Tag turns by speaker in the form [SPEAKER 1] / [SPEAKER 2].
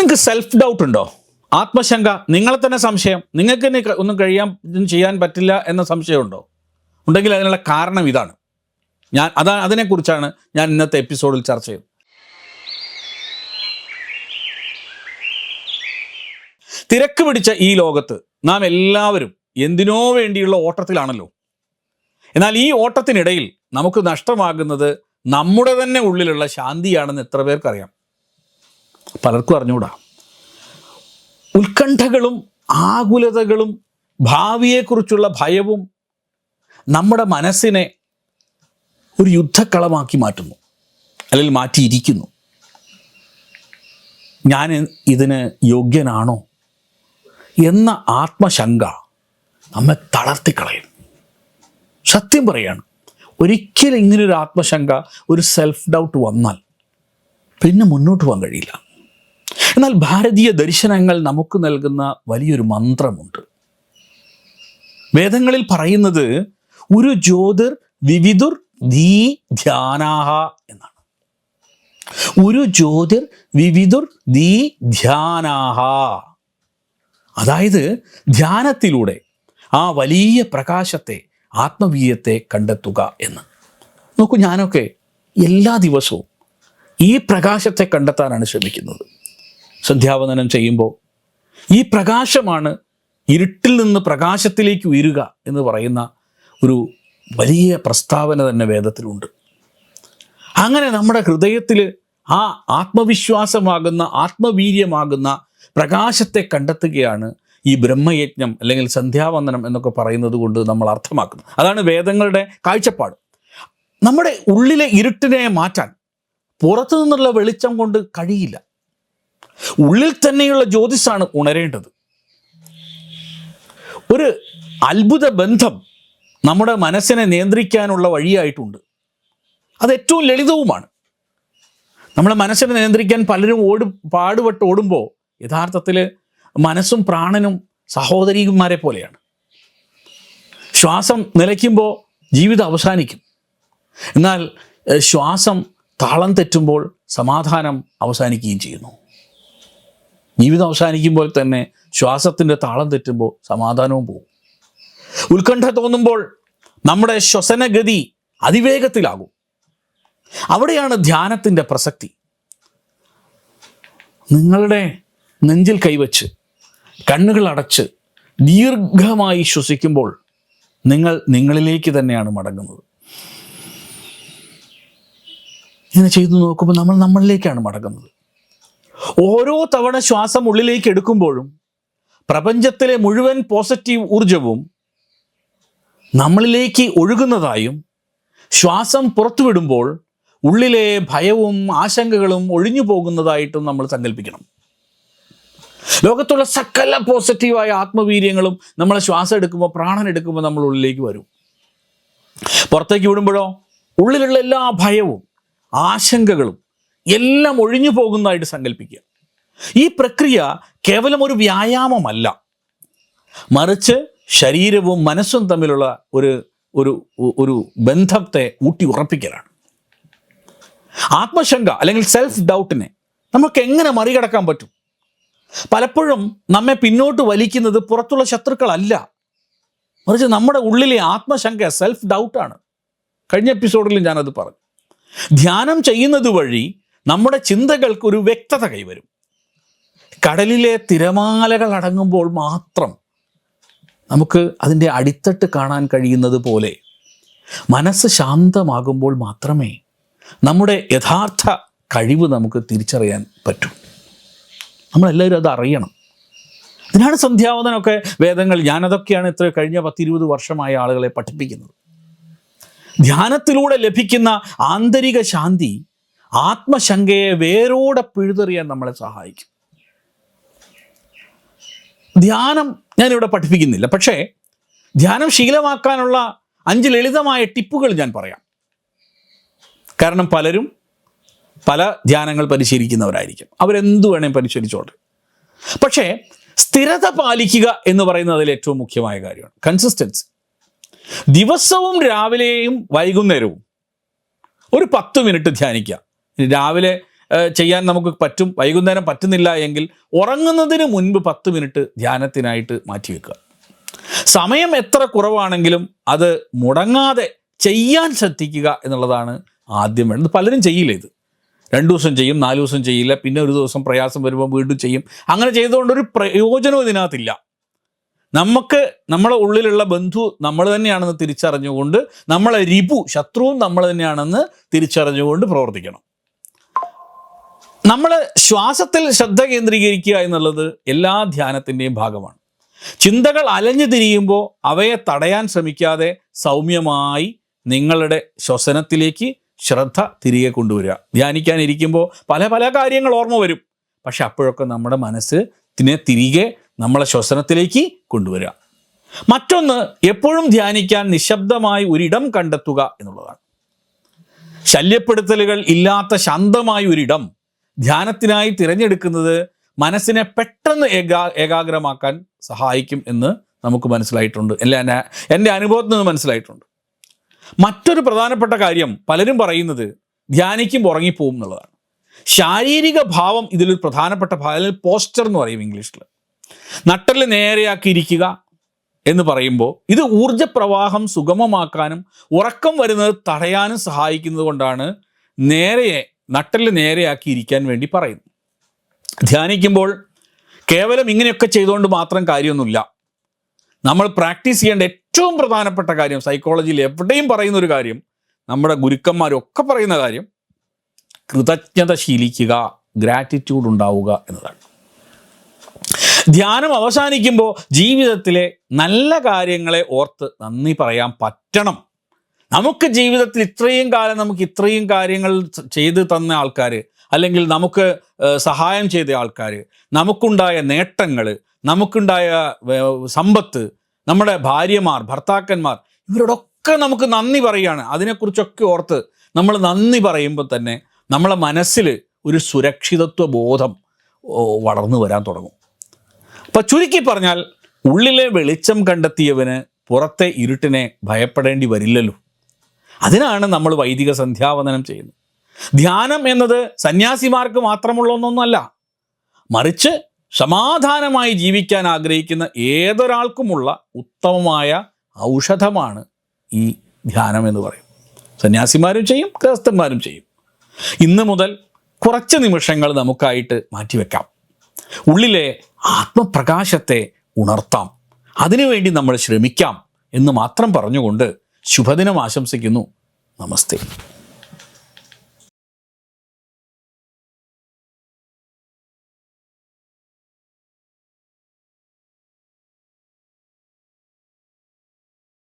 [SPEAKER 1] നിങ്ങൾക്ക് self doubt ഉണ്ടോ? ആത്മശങ്ക, നിങ്ങളെ തന്നെ സംശയം, നിങ്ങൾക്ക് തന്നെ ഒന്നും ചെയ്യാൻ പറ്റില്ല എന്ന സംശയമുണ്ടോ? ഉണ്ടെങ്കിൽ അതിനുള്ള കാരണം ഇതാണ്. അതിനെക്കുറിച്ചാണ് ഞാൻ ഇന്നത്തെ എപ്പിസോഡിൽ ചർച്ച ചെയ്തത്. തിരക്ക് പിടിച്ച ഈ ലോകത്ത് നാം എല്ലാവരും എന്തിനോ വേണ്ടിയുള്ള ഓട്ടത്തിലാണല്ലോ. എന്നാൽ ഈ ഓട്ടത്തിനിടയിൽ നമുക്ക് നഷ്ടമാകുന്നത് നമ്മുടെ തന്നെ ഉള്ളിലുള്ള ശാന്തിയാണെന്ന് എത്ര പേർക്കറിയാം? പലർക്കും അറിഞ്ഞൂടാ. ഉത്കണ്ഠകളും ആകുലതകളും ഭാവിയെക്കുറിച്ചുള്ള ഭയവും നമ്മുടെ മനസ്സിനെ ഒരു യുദ്ധക്കളമാക്കി മാറ്റുന്നു, അല്ലെങ്കിൽ മാറ്റിയിരിക്കുന്നു. ഞാൻ ഇതിന് യോഗ്യനാണോ എന്ന ആത്മശങ്ക നമ്മെ തളർത്തിക്കളയും. സത്യം പറയാണ്, ഒരിക്കലും ഇങ്ങനൊരു ആത്മശങ്ക, ഒരു സെൽഫ് ഡൗട്ട് വന്നാൽ പിന്നെ മുന്നോട്ട് പോകാൻ കഴിയില്ല. എന്നാൽ ഭാരതീയ ദർശനങ്ങൾ നമുക്ക് നൽകുന്ന വലിയൊരു മന്ത്രമുണ്ട്. വേദങ്ങളിൽ പറയുന്നത് ഒരു ജ്യോതിർ വിവിധുർ ധീ ധ്യാനാഹ എന്നാണ്. ഒരു ജ്യോതിർ വിവിധുർ ധീ ധ്യാനാഹ, അതായത് ധ്യാനത്തിലൂടെ ആ വലിയ പ്രകാശത്തെ, ആത്മവീര്യത്തെ കണ്ടെത്തുക എന്ന്. നോക്കൂ, ഞാനൊക്കെ എല്ലാ ദിവസവും ഈ പ്രകാശത്തെ കണ്ടെത്താനാണ് ശ്രമിക്കുന്നത്. സന്ധ്യാവന്ദനം ചെയ്യുമ്പോൾ ഈ പ്രകാശമാണ് ഇരുട്ടിൽ നിന്ന് പ്രകാശത്തിലേക്ക് ഉയരുക എന്ന് പറയുന്ന ഒരു വലിയ പ്രസ്താവന തന്നെ വേദത്തിലുണ്ട്. അങ്ങനെ നമ്മുടെ ഹൃദയത്തിൽ ആ ആത്മവിശ്വാസമാകുന്ന, ആത്മവീര്യമാകുന്ന പ്രകാശത്തെ കണ്ടെത്തുകയാണ് ഈ ബ്രഹ്മയജ്ഞം അല്ലെങ്കിൽ സന്ധ്യാവന്ദനം എന്നൊക്കെ പറയുന്നത് കൊണ്ട് നമ്മൾ അർത്ഥമാക്കുന്നത്. അതാണ് വേദങ്ങളുടെ കാഴ്ചപ്പാട്. നമ്മുടെ ഉള്ളിലെ ഇരുട്ടിനെ മാറ്റാൻ പുറത്തു നിന്നുള്ള വെളിച്ചം കൊണ്ട് കഴിയില്ല. ഉള്ളിൽ തന്നെയുള്ള ജ്യോതിസാണ് ഉണരേണ്ടത്. ഒരു അത്ഭുത ബന്ധം നമ്മുടെ മനസ്സിനെ നിയന്ത്രിക്കാനുള്ള വഴിയായിട്ടുണ്ട്. അത് ഏറ്റവും ലളിതവുമാണ്. നമ്മളെ മനസ്സിനെ നിയന്ത്രിക്കാൻ പലരും പാടുപെട്ട് ഓടുമ്പോൾ യഥാർത്ഥത്തിൽ മനസ്സും പ്രാണനും സഹോദരിമാരെ പോലെയാണ്. ശ്വാസം നിലയ്ക്കുമ്പോൾ ജീവിതം അവസാനിക്കും. എന്നാൽ ശ്വാസം താളം തെറ്റുമ്പോൾ സമാധാനം അവസാനിക്കുകയും ചെയ്യുന്നു. ജീവിതം അവസാനിക്കുമ്പോൾ തന്നെ ശ്വാസത്തിൻ്റെ താളം തെറ്റുമ്പോൾ സമാധാനവും പോകും. ഉത്കണ്ഠ തോന്നുമ്പോൾ നമ്മുടെ ശ്വസനഗതി അതിവേഗത്തിലാകും. അവിടെയാണ് ധ്യാനത്തിൻ്റെ പ്രസക്തി. നിങ്ങളുടെ നെഞ്ചിൽ കൈവച്ച് കണ്ണുകൾ അടച്ച് ദീർഘമായി ശ്വസിക്കുമ്പോൾ നിങ്ങൾ നിങ്ങളിലേക്ക് തന്നെയാണ് മടങ്ങുന്നത്. ഇങ്ങനെ ചെയ്തു നോക്കുമ്പോൾ നമ്മൾ നമ്മളിലേക്കാണ് മടങ്ങുന്നത്. ഓരോ തവണ ശ്വാസം ഉള്ളിലേക്ക് എടുക്കുമ്പോഴും പ്രപഞ്ചത്തിലെ മുഴുവൻ പോസിറ്റീവ് ഊർജവും നമ്മളിലേക്ക് ഒഴുകുന്നതായും, ശ്വാസം പുറത്തുവിടുമ്പോൾ ഉള്ളിലെ ഭയവും ആശങ്കകളും ഒഴിഞ്ഞു പോകുന്നതായിട്ടും നമ്മൾ സങ്കല്പിക്കണം. ലോകത്തുള്ള സകല പോസിറ്റീവായ ആത്മവീര്യങ്ങളും നമ്മളെ ശ്വാസം എടുക്കുമ്പോൾ, പ്രാണൻ എടുക്കുമ്പോൾ നമ്മൾ ഉള്ളിലേക്ക് വരും. പുറത്തേക്ക് വിടുമ്പോഴോ ഉള്ളിലുള്ള എല്ലാ ഭയവും ആശങ്കകളും എല്ലാം ഒഴിഞ്ഞു പോകുന്നതായിട്ട് സങ്കല്പിക്കുക. ഈ പ്രക്രിയ കേവലം ഒരു വ്യായാമമല്ല, മറിച്ച് ശരീരവും മനസ്സും തമ്മിലുള്ള ഒരു ബന്ധത്തെ ഊട്ടി ഉറപ്പിക്കലാണ്. ആത്മശങ്ക അല്ലെങ്കിൽ സെൽഫ് ഡൗട്ടിനെ നമുക്ക് എങ്ങനെ മറികടക്കാൻ പറ്റും? പലപ്പോഴും നമ്മെ പിന്നോട്ട് വലിക്കുന്നത് പുറത്തുള്ള ശത്രുക്കളല്ല, മറിച്ച് നമ്മുടെ ഉള്ളിലെ ആത്മശങ്ക, സെൽഫ് ഡൗട്ടാണ്. കഴിഞ്ഞ എപ്പിസോഡിൽ ഞാനത് പറഞ്ഞു. ധ്യാനം ചെയ്യുന്നത് വഴി നമ്മുടെ ചിന്തകൾക്ക് ഒരു വ്യക്തത കൈവരും. കടലിലെ തിരമാലകൾ അടങ്ങുമ്പോൾ മാത്രം നമുക്ക് അതിൻ്റെ അടിത്തട്ട് കാണാൻ കഴിയുന്നത് പോലെ മനസ്സ് ശാന്തമാകുമ്പോൾ മാത്രമേ നമ്മുടെ യഥാർത്ഥ കഴിവ് നമുക്ക് തിരിച്ചറിയാൻ പറ്റൂ. നമ്മളെല്ലാവരും അത് അറിയണം. ഇതിനാണ് സന്ധ്യാവന്ദനമൊക്കെ വേദങ്ങൾ, ഞാനതൊക്കെയാണ് കഴിഞ്ഞ 10-20 വർഷമായ ആളുകളെ പഠിപ്പിക്കുന്നത്. ധ്യാനത്തിലൂടെ ലഭിക്കുന്ന ആന്തരിക ശാന്തി ആത്മശങ്കയെ വേരോടെ പിഴുതെറിയാൻ നമ്മളെ സഹായിക്കും. ധ്യാനം ഞാനിവിടെ പഠിപ്പിക്കുന്നില്ല, പക്ഷേ ധ്യാനം ശീലമാക്കാനുള്ള 5 ലളിതമായ ടിപ്പുകൾ ഞാൻ പറയാം. കാരണം പലരും പല ധ്യാനങ്ങൾ പരിശീലിക്കുന്നവരായിരിക്കും, അവരെന്തു വേണേലും പരിശീലിച്ചോട്ടെ. പക്ഷേ സ്ഥിരത പാലിക്കുക എന്ന് പറയുന്നത് അതിൽ ഏറ്റവും മുഖ്യമായ കാര്യമാണ്. കൺസിസ്റ്റൻസി. ദിവസവും രാവിലെയും വൈകുന്നേരവും ഒരു 10 മിനിറ്റ് ധ്യാനിക്കുക. രാവിലെ ചെയ്യാൻ നമുക്ക് പറ്റും, വൈകുന്നേരം പറ്റുന്നില്ല എങ്കിൽ ഉറങ്ങുന്നതിന് മുൻപ് 10 മിനിറ്റ് ധ്യാനത്തിനായിട്ട് മാറ്റിവെക്കുക. സമയം എത്ര കുറവാണെങ്കിലും അത് മുടങ്ങാതെ ചെയ്യാൻ ശ്രദ്ധിക്കുക എന്നുള്ളതാണ് ആദ്യം വേണ്ടത്. പലരും ചെയ്യില്ല ഇത്. 2 ദിവസം ചെയ്യും, 4 ദിവസം ചെയ്യില്ല, പിന്നെ ഒരു ദിവസം പ്രയാസം വരുമ്പോൾ വീണ്ടും ചെയ്യും. അങ്ങനെ ചെയ്തുകൊണ്ടൊരു പ്രയോജനവും ഇതിനകത്തില്ല. നമുക്ക് നമ്മളെ ഉള്ളിലുള്ള ബന്ധു നമ്മൾ തന്നെയാണെന്ന് തിരിച്ചറിഞ്ഞുകൊണ്ട്, നമ്മളെ ശത്രുവും നമ്മൾ തന്നെയാണെന്ന് തിരിച്ചറിഞ്ഞുകൊണ്ട് പ്രവർത്തിക്കണം. നമ്മൾ ശ്വാസത്തിൽ ശ്രദ്ധ കേന്ദ്രീകരിക്കുക എന്നുള്ളത് എല്ലാ ധ്യാനത്തിൻ്റെയും ഭാഗമാണ്. ചിന്തകൾ അലഞ്ഞു തിരിയുമ്പോൾ അവയെ തടയാൻ ശ്രമിക്കാതെ സൗമ്യമായി നിങ്ങളുടെ ശ്വസനത്തിലേക്ക് ശ്രദ്ധ തിരികെ കൊണ്ടുവരിക. ധ്യാനിക്കാനിരിക്കുമ്പോൾ പല പല കാര്യങ്ങൾ ഓർമ്മ വരും. പക്ഷെ അപ്പോഴൊക്കെ നമ്മുടെ മനസ്സിനെ തിരികെ നമ്മളെ ശ്വസനത്തിലേക്ക് കൊണ്ടുവരിക. മറ്റൊന്ന്, എപ്പോഴും ധ്യാനിക്കാൻ നിശബ്ദമായി ഒരിടം കണ്ടെത്തുക എന്നുള്ളതാണ്. ശല്യപ്പെടുത്തലുകൾ ഇല്ലാത്ത ശാന്തമായ ഒരിടം ധ്യാനത്തിനായി തിരഞ്ഞെടുക്കുന്നത് മനസ്സിനെ പെട്ടെന്ന് ഏകാഗ്രമാക്കാൻ സഹായിക്കും എന്ന് നമുക്ക് മനസ്സിലായിട്ടുണ്ട്. എൻ്റെ അനുഭവത്തിൽ നിന്ന് മനസ്സിലായിട്ടുണ്ട്. മറ്റൊരു പ്രധാനപ്പെട്ട കാര്യം പലരും പറയുന്നത് ധ്യാനിക്കുമ്പോൾ ഉറങ്ങിപ്പോവും എന്നുള്ളതാണ്. ശാരീരിക ഭാവം ഇതിലൊരു പ്രധാനപ്പെട്ട ഭാഗം, പോസ്ചർ എന്ന് പറയും ഇംഗ്ലീഷിൽ. നട്ടെല്ല് നേരെയാക്കിയിരിക്കുക എന്ന് പറയുമ്പോൾ ഇത് ഊർജപ്രവാഹം സുഗമമാക്കാനും ഉറക്കം വരുന്നത് തടയാനും സഹായിക്കുന്നത് കൊണ്ടാണ് നട്ടെല്ല് നേരെയാക്കിയിരിക്കാൻ വേണ്ടി പറയുന്നത്. ധ്യാനിക്കുമ്പോൾ കേവലം ഇങ്ങനെയൊക്കെ ചെയ്തുകൊണ്ട് മാത്രം കാര്യമൊന്നുമില്ല. നമ്മൾ പ്രാക്ടീസ് ചെയ്യേണ്ട ഏറ്റവും പ്രധാനപ്പെട്ട കാര്യം, സൈക്കോളജിയിൽ എവിടെയും പറയുന്ന ഒരു കാര്യം, നമ്മുടെ ഗുരുക്കന്മാരൊക്കെ പറയുന്ന കാര്യം, കൃതജ്ഞത ശീലിക്കുക, ഗ്രാറ്റിറ്റ്യൂഡ് ഉണ്ടാവുക എന്നതാണ്. ധ്യാനം അവസാനിക്കുമ്പോൾ ജീവിതത്തിലെ നല്ല കാര്യങ്ങളെ ഓർത്ത് നന്ദി പറയാൻ പറ്റണം. നമുക്ക് ജീവിതത്തിൽ ഇത്രയും കാലം നമുക്ക് ഇത്രയും കാര്യങ്ങൾ ചെയ്തു തന്ന ആൾക്കാർ, അല്ലെങ്കിൽ നമുക്ക് സഹായം ചെയ്ത ആൾക്കാർ, നമുക്കുണ്ടായ നേട്ടങ്ങൾ, നമുക്കുണ്ടായ സമ്പത്ത്, നമ്മുടെ ഭാര്യമാർ, ഭർത്താക്കന്മാർ, ഇവരോടൊക്കെ നമുക്ക് നന്ദി പറയുകയാണ്. അതിനെക്കുറിച്ചൊക്കെ ഓർത്ത് നമ്മൾ നന്ദി പറയുമ്പോൾ തന്നെ നമ്മളെ മനസ്സിൽ ഒരു സുരക്ഷിതത്വ ബോധം വളർന്നു വരാൻ തുടങ്ങും. അപ്പം ചുരുക്കി പറഞ്ഞാൽ, ഉള്ളിലെ വെളിച്ചം കണ്ടെത്തിയവന് പുറത്തെ ഇരുട്ടിനെ ഭയപ്പെടേണ്ടി വരില്ലല്ലോ. അതിനാണ് നമ്മൾ വൈദിക സന്ധ്യാവന്ദനം ചെയ്യുന്നത്. ധ്യാനം എന്നത് സന്യാസിമാർക്ക് മാത്രമുള്ള ഒന്നൊന്നുമല്ല, മറിച്ച് സമാധാനമായി ജീവിക്കാൻ ആഗ്രഹിക്കുന്ന ഏതൊരാൾക്കുമുള്ള ഉത്തമമായ ഔഷധമാണ് ഈ ധ്യാനം എന്ന് പറയും. സന്യാസിമാരും ചെയ്യും, ഗൃഹസ്ഥന്മാരും ചെയ്യും. ഇന്ന് മുതൽ കുറച്ച് നിമിഷങ്ങൾ നമുക്കായിട്ട് മാറ്റിവെക്കാം. ഉള്ളിലെ ആത്മപ്രകാശത്തെ ഉണർത്താം. അതിനുവേണ്ടി നമ്മൾ ശ്രമിക്കാം എന്ന് മാത്രം പറഞ്ഞുകൊണ്ട് ശുഭദിനം ആശംസിക്കുന്നു. നമസ്തേ.